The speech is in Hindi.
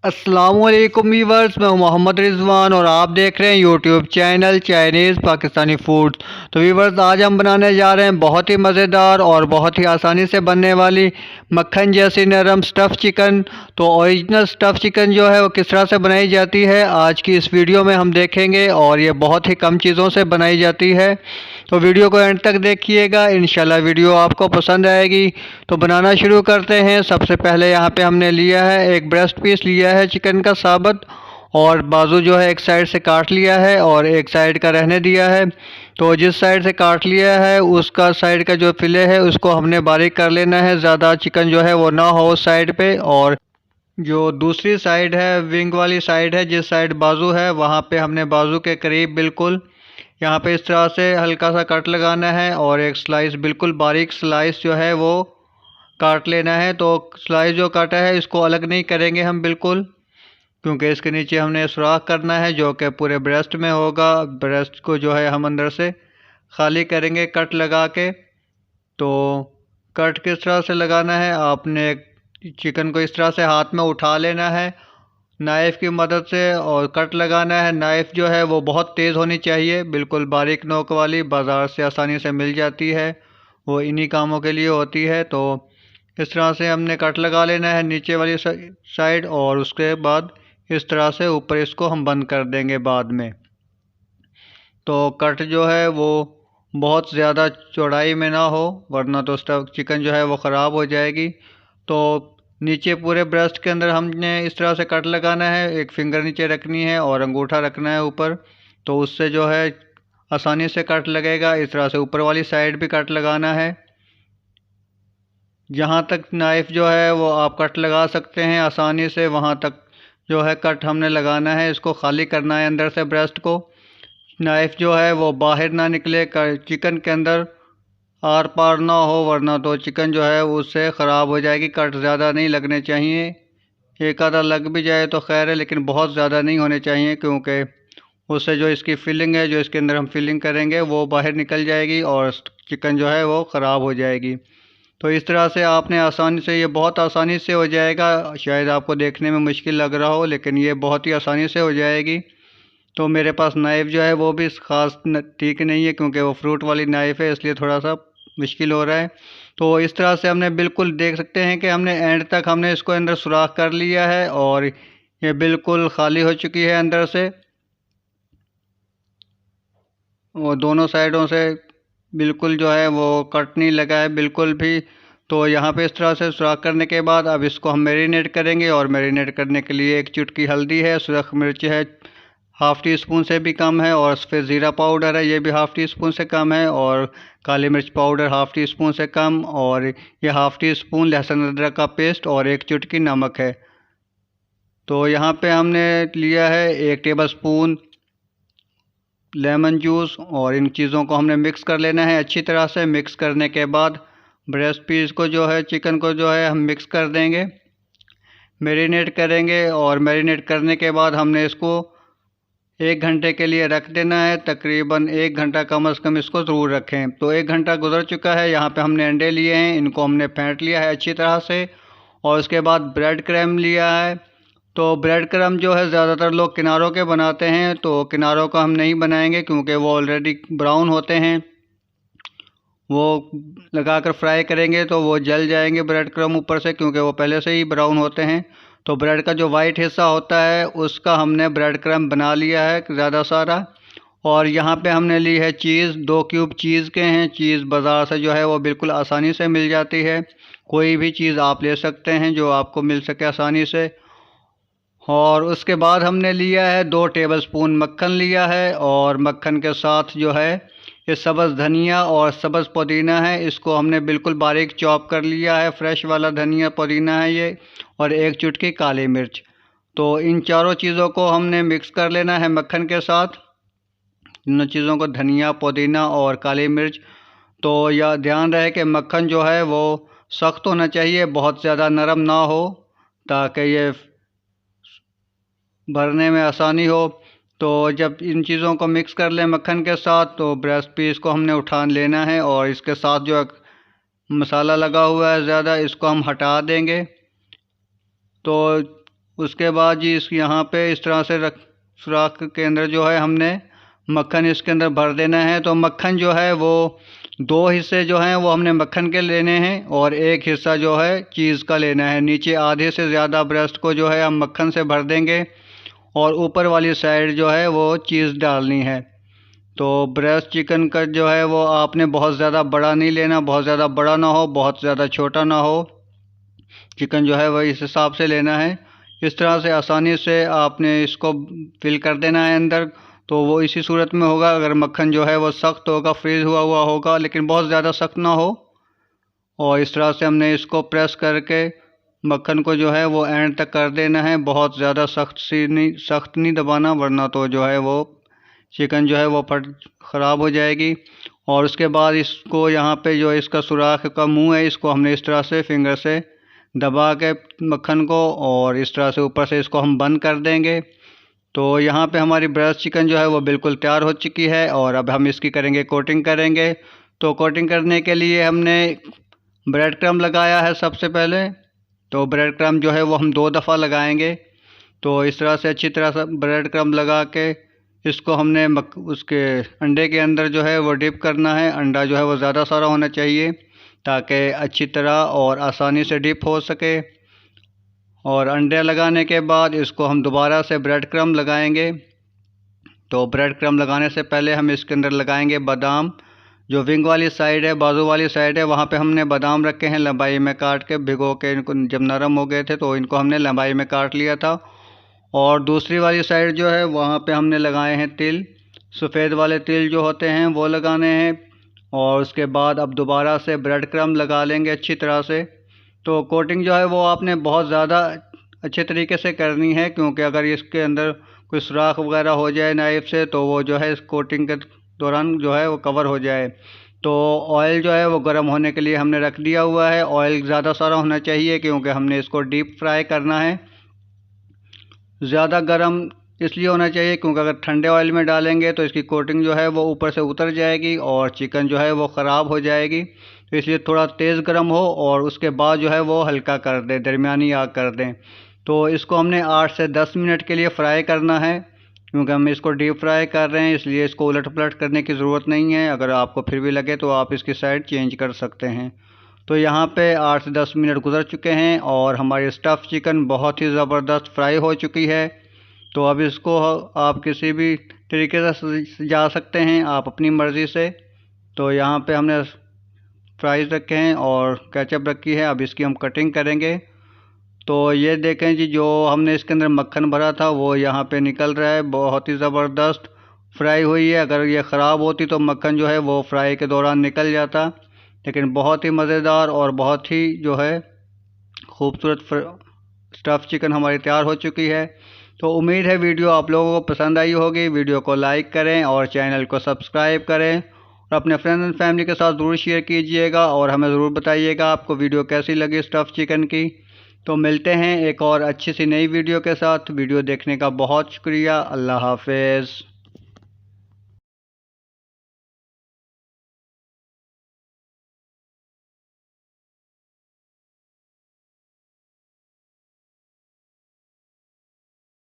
अस्सलामुअलैकुम व्यूअर्स, मैं हूं मोहम्मद रिजवान और आप देख रहे हैं YouTube channel Chinese Pakistani foods. तो व्यूअर्स, आज हम बनाने जा रहे हैं बहुत ही मज़ेदार और बहुत ही आसानी से बनने वाली मक्खन जैसी नरम स्टफ़ चिकन। तो ओरिजिनल स्टफ़ चिकन जो है वो किस तरह से बनाई जाती है आज की इस वीडियो में हम देखेंगे, और ये बहुत ही कम चीज़ों से बनाई जाती है। तो वीडियो को एंड तक देखिएगा, इंशाल्लाह वीडियो आपको पसंद आएगी। तो बनाना शुरू करते हैं। सबसे पहले यहाँ पे हमने लिया है एक ब्रेस्ट पीस लिया है चिकन का साबुत, और बाजू जो है एक साइड से काट लिया है और एक साइड का रहने दिया है। तो जिस साइड से काट लिया है उसका साइड का जो फिले है उसको हमने बारीक कर लेना है, ज़्यादा चिकन जो है वो ना हो उस साइड पे। और जो दूसरी साइड है, विंग वाली साइड है, जिस साइड बाजू है वहाँ पे हमने बाजू के करीब बिल्कुल यहाँ पे इस तरह से हल्का सा कट लगाना है, और एक स्लाइस बिल्कुल बारीक स्लाइस जो है वो काट लेना है। तो स्लाइस जो काटा है इसको अलग नहीं करेंगे हम बिल्कुल, क्योंकि इसके नीचे हमने सुराख करना है जो कि पूरे ब्रेस्ट में होगा। ब्रेस्ट को जो है हम अंदर से खाली करेंगे कट लगा के। तो कट किस तरह से लगाना है, आपने चिकन को इस तरह से हाथ में उठा लेना है नाइफ़ की मदद से और कट लगाना है। नाइफ़ जो है वो बहुत तेज़ होनी चाहिए, बिल्कुल बारीक नोक वाली, बाज़ार से आसानी से मिल जाती है, वो इन्हीं कामों के लिए होती है। तो इस तरह से हमने कट लगा लेना है नीचे वाली साइड, और उसके बाद इस तरह से ऊपर इसको हम बंद कर देंगे बाद में। तो कट जो है वो बहुत ज़्यादा चौड़ाई में ना हो, वरना तो स्टफ चिकन जो है वो ख़राब हो जाएगी। तो नीचे पूरे ब्रेस्ट के अंदर हमने इस तरह से कट लगाना है, एक फिंगर नीचे रखनी है और अंगूठा रखना है ऊपर, तो उससे जो है आसानी से कट लगेगा। इस तरह से ऊपर वाली साइड भी कट लगाना है। जहाँ तक नाइफ़ जो है वो आप कट लगा सकते हैं आसानी से, वहाँ तक जो है कट हमने लगाना है। इसको खाली करना है अंदर से ब्रेस्ट को। नाइफ़ जो है वो बाहर ना निकले, चिकन के अंदर आर पार ना हो, वरना तो चिकन जो है उससे ख़राब हो जाएगी। कट ज़्यादा नहीं लगने चाहिए, एक आधा लग भी जाए तो खैर है, लेकिन बहुत ज़्यादा नहीं होने चाहिए, क्योंकि उससे जो इसकी फिलिंग है, जो इसके अंदर हम फिलिंग करेंगे, वो बाहर निकल जाएगी और चिकन जो है वो ख़राब हो जाएगी। तो इस तरह से आपने आसानी से, ये बहुत आसानी से हो जाएगा। शायद आपको देखने में मुश्किल लग रहा हो, लेकिन ये बहुत ही आसानी से हो जाएगी। तो मेरे पास नाइफ़ जो है वो भी ख़ास ठीक नहीं है, क्योंकि वो फ्रूट वाली नाइफ़ है, इसलिए थोड़ा सा मुश्किल हो रहा है। तो इस तरह से हमने बिल्कुल देख सकते हैं कि हमने एंड तक हमने इसको अंदर सुराख कर लिया है, और ये बिल्कुल खाली हो चुकी है अंदर से, और दोनों साइडों से बिल्कुल जो है वो कट नहीं लगा है बिल्कुल भी। तो यहाँ पे इस तरह से सुराख करने के बाद अब इसको हम मैरिनेट करेंगे, और मैरिनेट करने के लिए एक चुटकी हल्दी है, सुरख मिर्च है हाफ़ टी स्पून से भी कम है, और फिर ज़ीरा पाउडर है, ये भी हाफ़ टी स्पून से कम है, और काली मिर्च पाउडर हाफ़ टी स्पून से कम, और ये हाफ़ टी स्पून लहसुन अदरक का पेस्ट, और एक चुटकी नमक है। तो यहाँ पे हमने लिया है 1 टेबल स्पून लेमन जूस, और इन चीज़ों को हमने मिक्स कर लेना है अच्छी तरह से। मिक्स करने के बाद ब्रेस्ट पीस को जो है, चिकन को जो है हम मिक्स कर देंगे, मैरिनेट करेंगे, और मैरिनेट करने के बाद हमने इसको 1 घंटे के लिए रख देना है। तकरीबन 1 घंटा कम से कम इसको ज़रूर रखें। तो 1 घंटा गुजर चुका है। यहाँ पे हमने अंडे लिए हैं, इनको हमने फेंट लिया है अच्छी तरह से, और उसके बाद ब्रेड क्रम्ब लिया है। तो ब्रेड क्रम्ब जो है ज़्यादातर लोग किनारों के बनाते हैं, तो किनारों का हम नहीं बनाएंगे, क्योंकि वो ऑलरेडी ब्राउन होते हैं। वो लगाकर फ्राई करेंगे तो वो जल जाएंगे ब्रेड क्रम्ब ऊपर से, क्योंकि वो पहले से ही ब्राउन होते हैं। तो ब्रेड का जो वाइट हिस्सा होता है उसका हमने ब्रेड क्रम्ब बना लिया है ज़्यादा सारा। और यहाँ पे हमने ली है चीज़, 2 क्यूब चीज़ के हैं। चीज़ बाज़ार से जो है वो बिल्कुल आसानी से मिल जाती है, कोई भी चीज़ आप ले सकते हैं जो आपको मिल सके आसानी से। और उसके बाद हमने लिया है 2 टेबलस्पून मक्खन लिया है, और मक्खन के साथ जो है ये सब्ज़ धनिया और सब्ज़ पुदीना है, इसको हमने बिल्कुल बारीक चॉप कर लिया है। फ्रेश वाला धनिया पुदीना है ये, और एक चुटकी काली मिर्च। तो इन चारों चीज़ों को हमने मिक्स कर लेना है मक्खन के साथ, इन चीज़ों को, धनिया पुदीना और काली मिर्च। तो यह ध्यान रहे कि मक्खन जो है वो सख्त होना चाहिए, बहुत ज़्यादा नरम ना हो, ताकि ये भरने में आसानी हो। तो जब इन चीज़ों को मिक्स कर लें मक्खन के साथ, तो ब्रेस्ट पीस को हमने उठा लेना है, और इसके साथ जो मसाला लगा हुआ है ज़्यादा, इसको हम हटा देंगे। तो उसके बाद जी इस यहाँ पे इस तरह से सुराख के अंदर जो है हमने मक्खन इसके अंदर भर देना है। तो मक्खन जो है वो 2 हिस्से जो हैं वो हमने मक्खन के लेने हैं और 1 हिस्सा जो है चीज़ का लेना है। नीचे आधे से ज़्यादा ब्रेस्ट को जो है हम मक्खन से भर देंगे और ऊपर वाली साइड जो है वो चीज़ डालनी है। तो ब्रेस्ट चिकन का जो है वो आपने बहुत ज़्यादा बड़ा नहीं लेना, बहुत ज़्यादा बड़ा ना हो, बहुत ज़्यादा छोटा ना हो। चिकन जो है वह इस हिसाब से लेना है। इस तरह से आसानी से आपने इसको फिल कर देना है अंदर। तो वो इसी सूरत में होगा, अगर मक्खन जो है वो सख्त होगा, फ्रीज़ हुआ हुआ होगा, लेकिन बहुत ज़्यादा सख्त ना हो। और इस तरह से हमने इसको प्रेस करके मक्खन को जो है वो एंड तक कर देना है। बहुत ज़्यादा सख्त नहीं दबाना, वरना तो जो है वो चिकन जो है वो ख़राब हो जाएगी। और उसके बाद इसको यहाँ पे जो इसका सुराख का मुंह है, इसको हमने इस तरह से फिंगर से दबा के मक्खन को और इस तरह से ऊपर से इसको हम बंद कर देंगे। तो यहाँ पे हमारी ब्रेस्ट चिकन जो है वो बिल्कुल तैयार हो चुकी है और अब हम इसकी कोटिंग करेंगे। तो कोटिंग करने के लिए हमने ब्रेड क्रम्ब लगाया है सबसे पहले। तो ब्रेड क्रम्ब जो है वो हम 2 दफ़ा लगाएंगे। तो इस तरह से अच्छी तरह से ब्रेड क्रम्ब लगा के इसको हमने उसके अंडे के अंदर जो है वो डिप करना है। अंडा जो है वो ज़्यादा सारा होना चाहिए ताकि अच्छी तरह और आसानी से डिप हो सके। और अंडे लगाने के बाद इसको हम दोबारा से ब्रेड क्रम्ब लगाएंगे। तो ब्रेड क्रम्ब लगाने से पहले हम इसके अंदर लगाएंगे बादाम। जो विंग वाली साइड है, बाजू वाली साइड है, वहाँ पे हमने बादाम रखे हैं लंबाई में काट के, भिगो के इनको जब नरम हो गए थे तो इनको हमने लंबाई में काट लिया था। और दूसरी वाली साइड जो है वहाँ पे हमने लगाए हैं तिल। सफ़ेद वाले तिल जो होते हैं वो लगाने हैं। और उसके बाद अब दोबारा से ब्रेड क्रम्ब लगा लेंगे अच्छी तरह से। तो कोटिंग जो है वो आपने बहुत ज़्यादा अच्छे तरीके से करनी है, क्योंकि अगर इसके अंदर कोई सुराख वगैरह हो जाए नाइफ से तो वो जो है इस कोटिंग के दौरान जो है वो कवर हो जाए। तो ऑयल जो है वो गर्म होने के लिए हमने रख दिया हुआ है। ऑयल ज़्यादा सारा होना चाहिए क्योंकि हमने इसको डीप फ्राई करना है। ज़्यादा गर्म इसलिए होना चाहिए क्योंकि अगर ठंडे ऑयल में डालेंगे तो इसकी कोटिंग जो है वो ऊपर से उतर जाएगी और चिकन जो है वो ख़राब हो जाएगी। तो इसलिए थोड़ा तेज़ गर्म हो और उसके बाद जो है वो हल्का कर दें, दरमियानी आग कर दें। तो इसको हमने 8 से 10 मिनट के लिए फ्राई करना है। क्योंकि हम इसको डीप फ्राई कर रहे हैं इसलिए इसको उलट पलट करने की ज़रूरत नहीं है। अगर आपको फिर भी लगे तो आप इसकी साइड चेंज कर सकते हैं। तो यहाँ पे 8 से 10 मिनट गुजर चुके हैं और हमारी स्टफ़ चिकन बहुत ही ज़बरदस्त फ्राई हो चुकी है। तो अब इसको आप किसी भी तरीके से सजा सकते हैं, आप अपनी मर्ज़ी से। तो यहाँ पे हमने फ्राइज़ रखे हैं और केचप रखी है। अब इसकी हम कटिंग करेंगे। तो ये देखें जी, जो हमने इसके अंदर मक्खन भरा था वो यहाँ पे निकल रहा है। बहुत ही ज़बरदस्त फ्राई हुई है। अगर ये ख़राब होती तो मक्खन जो है वो फ्राई के दौरान निकल जाता, लेकिन बहुत ही मज़ेदार और बहुत ही जो है खूबसूरत स्टफ़ चिकन हमारी तैयार हो चुकी है। तो उम्मीद है वीडियो आप लोगों को पसंद आई होगी। वीडियो को लाइक करें और चैनल को सब्सक्राइब करें और अपने फ्रेंड्स एंड फैमिली के साथ ज़रूर शेयर कीजिएगा और हमें ज़रूर बताइएगा आपको वीडियो कैसी लगी स्टफ़ चिकन की। तो मिलते हैं एक और अच्छी सी नई वीडियो के साथ। वीडियो देखने का बहुत शुक्रिया। अल्लाह हाफ़िज़।